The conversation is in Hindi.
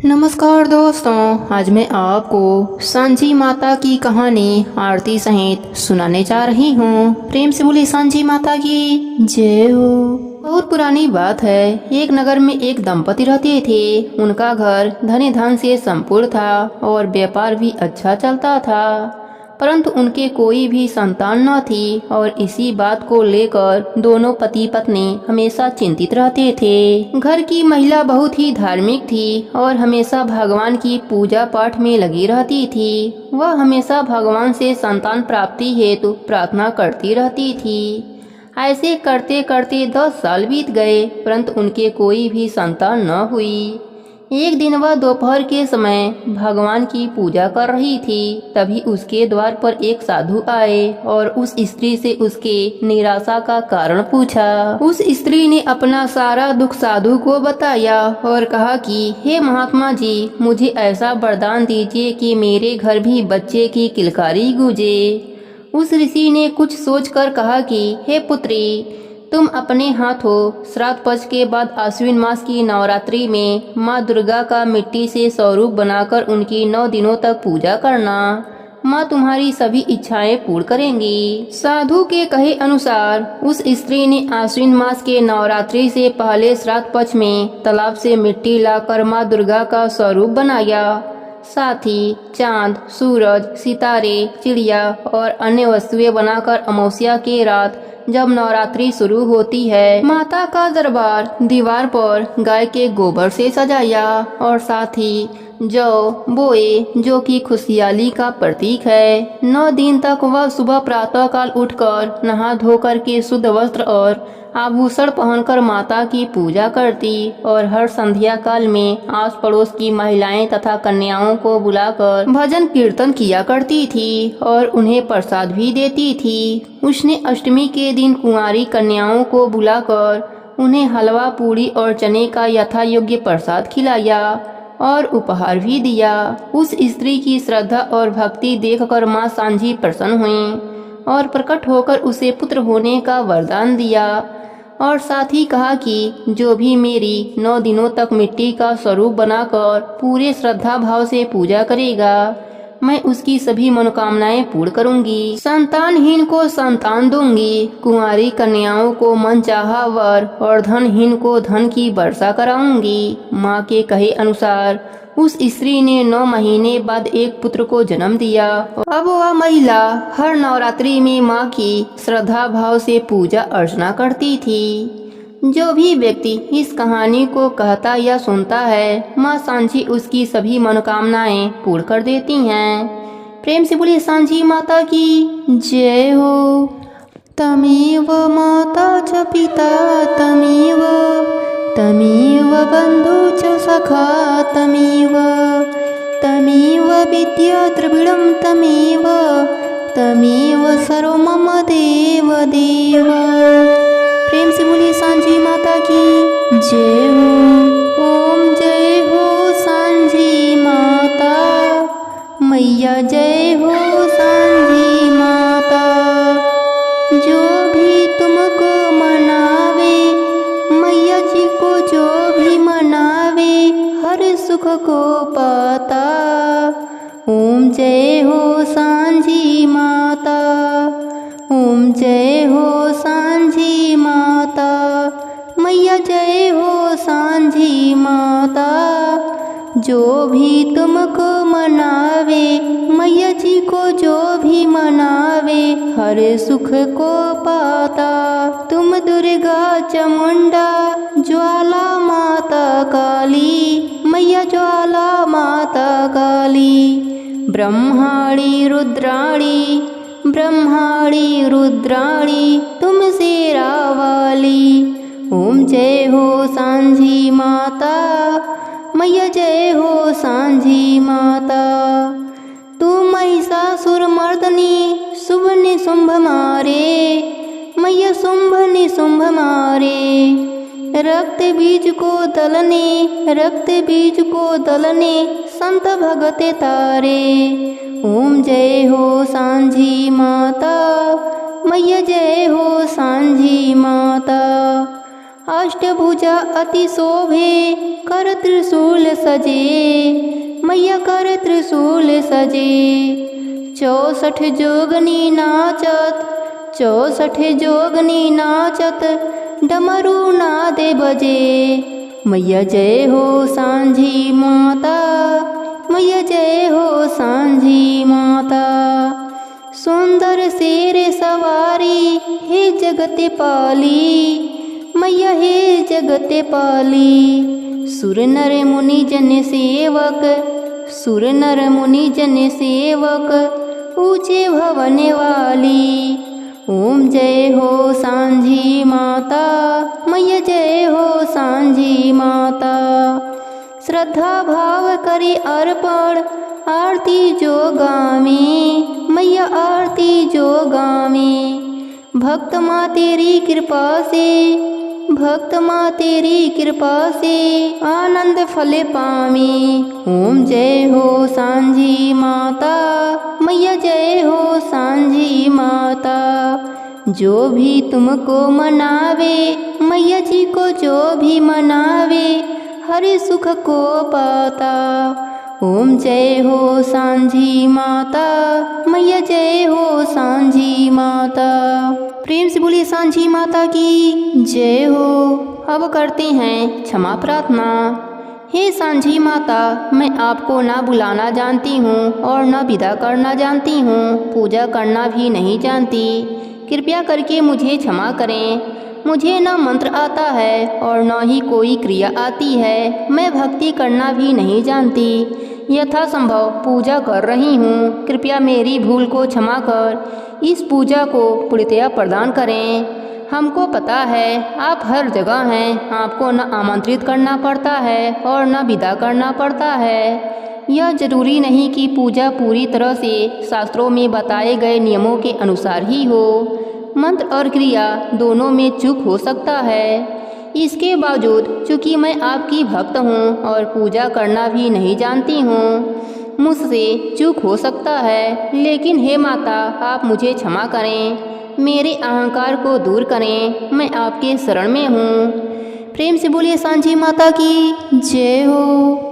नमस्कार दोस्तों, आज मैं आपको सांझी माता की कहानी आरती सहित सुनाने जा रही हूँ। प्रेम से बोली सांझी माता की जय हो। बहुत पुरानी बात है। एक नगर में एक दंपति रहते थे। उनका घर धन धन से संपूर्ण था और व्यापार भी अच्छा चलता था, परंतु उनके कोई भी संतान न थी और इसी बात को लेकर दोनों पति पत्नी हमेशा चिंतित रहते थे। घर की महिला बहुत ही धार्मिक थी और हमेशा भगवान की पूजा पाठ में लगी रहती थी। वह हमेशा भगवान से संतान प्राप्ति हेतु प्रार्थना करती रहती थी। ऐसे करते करते 10 साल बीत गए, परंतु उनके कोई भी संतान न हुई। एक दिन वह दोपहर के समय भगवान की पूजा कर रही थी। तभी उसके द्वार पर एक साधु आए और उस स्त्री से उसके निराशा का कारण पूछा। उस स्त्री ने अपना सारा दुख साधु को बताया और कहा कि हे महात्मा जी, मुझे ऐसा वरदान दीजिए कि मेरे घर भी बच्चे की किलकारी गूंजे। उस ऋषि ने कुछ सोचकर कहा कि हे पुत्री, तुम अपने हाथों श्राद्ध पक्ष के बाद आश्विन मास की नवरात्रि में माँ दुर्गा का मिट्टी से स्वरूप बनाकर उनकी 9 दिनों तक पूजा करना। माँ तुम्हारी सभी इच्छाएं पूर्ण करेंगी। साधु के कहे अनुसार उस स्त्री ने आश्विन मास के नवरात्रि से पहले श्राद्ध पक्ष में तालाब से मिट्टी लाकर माँ दुर्गा का स्वरूप बनाया। साथ ही चांद, सूरज, सितारे, चिड़िया और अन्य वस्तुएं बनाकर अमावस्या के रात जब नवरात्रि शुरू होती है, माता का दरबार दीवार पर गाय के गोबर से सजाया और साथ ही जौ बोए, जो कि खुशहाली का प्रतीक है। 9 दिन तक वह सुबह प्रातः काल उठकर नहा धोकर के शुद्ध वस्त्र और आभूषण पहनकर माता की पूजा करती और हर संध्या काल में आस पड़ोस की महिलाएं तथा कन्याओं को बुलाकर भजन कीर्तन किया करती थी और उन्हें प्रसाद भी देती थी। उसने अष्टमी के दिन कुंवारी कन्याओं को बुलाकर उन्हें हलवा, पूरी और चने का यथा योग्य प्रसाद खिलाया और उपहार भी दिया। उस स्त्री की श्रद्धा और भक्ति देखकर माँ सांझी प्रसन्न हुई और प्रकट होकर उसे पुत्र होने का वरदान दिया और साथ ही कहा कि जो भी मेरी 9 दिनों तक मिट्टी का स्वरूप बनाकर पूरे श्रद्धा भाव से पूजा करेगा, मैं उसकी सभी मनोकामनाएं पूर्ण करूंगी। संतानहीन को संतान दूंगी, कुंवारी कन्याओं को मनचाहा वर और धनहीन को धन की वर्षा कराऊंगी। माँ के कहे अनुसार उस स्त्री ने 9 महीने बाद एक पुत्र को जन्म दिया। अब वह महिला हर नवरात्रि में माँ की श्रद्धा भाव से पूजा अर्चना करती थी। जो भी व्यक्ति इस कहानी को कहता या सुनता है, माँ सांझी उसकी सभी मनोकामनाएं पूर्ण कर देती हैं। प्रेम से बोलिए सांझी माता की जय हो। तमेव माता च पिता तमेव, तमेव बंधु च सखा तमेव, तमेव विद्या द्रविड़ं तमेव, तमेव सर्व मम देव देव। प्रेम से बोलिए सांझी माता की जय हो। ओम जय हो सांझी माता, मैया जय हो सांझी माता। जो भी तुमको मनावे, मैया जी को जो भी मनावे, हर सुख को पाता। ओम जय हो सांझी माता, ओम जय हो सांझी माता, मैया जय हो सांझी माता। जो भी तुमको मनावे, मैया जी को जो भी मनावे, हर सुख को पाता। तुम दुर्गा चामुंडा, ज्वाला माता काली, मैया ज्वाला माता काली। ब्रह्माणी रुद्राणी, ब्रह्माणी रुद्राणी, तुम शेरा वाली। ओम जय हो सांझी माता, मैया जय हो सांझी माता। तू महिषासुर मर्दनी, शुभ निशुंभ मारे, मैया शुंभ निशुंभ मारे। रक्त बीज को दलने, रक्त बीज को दलने, संत भगत तारे। ओम जय हो सांझी माता, मैया जय हो सांझी माता। अष्टभुजा अति शोभे कर त्रिशूल सजे, मैया कर त्रिशूल सजे। 64 जोगनी नाचत, 64 जोगनी नाचत, डमरू नादे बजे। मैया जय हो सांझी माता, मैया जय हो सांझी माता। सुंदर शेर सवारी हे जगत पाली, मैया हे जगत पाली। सुर नर मुनि जन सेवक, सुर नर मुनि जन सेवक, ऊंचे भवन वाली। ओम जय हो सांझी माता, मैया जय हो सांझी माता। श्रद्धा भाव करी अर्पण आरती जो गावे, मैया आरती जो गावे। भक्त माँ तेरी कृपा से, भक्त माँ तेरी कृपा से आनंद फल पावे। ओम जय हो सांझी माता, मैया जय हो सांझी माता। जो भी तुमको मनावे, मैया जी को जो भी मनावे, हर सुख को पाता। ओम जय हो सांझी माता, मैया जय हो सांझी माता। प्रेम से बोलिए सांझी माता की जय हो। अब करते हैं क्षमा प्रार्थना। हे सांझी माता, मैं आपको ना बुलाना जानती हूँ और न विदा करना जानती हूँ, पूजा करना भी नहीं जानती। कृपया करके मुझे क्षमा करें। मुझे न मंत्र आता है और न ही कोई क्रिया आती है। मैं भक्ति करना भी नहीं जानती। यथासंभव पूजा कर रही हूँ। कृपया मेरी भूल को क्षमा कर इस पूजा को पूर्णतया प्रदान करें। हमको पता है आप हर जगह हैं। आपको न आमंत्रित करना पड़ता है और न विदा करना पड़ता है। यह जरूरी नहीं कि पूजा पूरी तरह से शास्त्रों में बताए गए नियमों के अनुसार ही हो। मंत्र और क्रिया दोनों में चूक हो सकता है। इसके बावजूद चूँकि मैं आपकी भक्त हूँ और पूजा करना भी नहीं जानती हूँ, मुझसे चूक हो सकता है। लेकिन हे माता, आप मुझे क्षमा करें, मेरे अहंकार को दूर करें। मैं आपके शरण में हूँ। प्रेम से बोलिए सांझी माता की जय हो।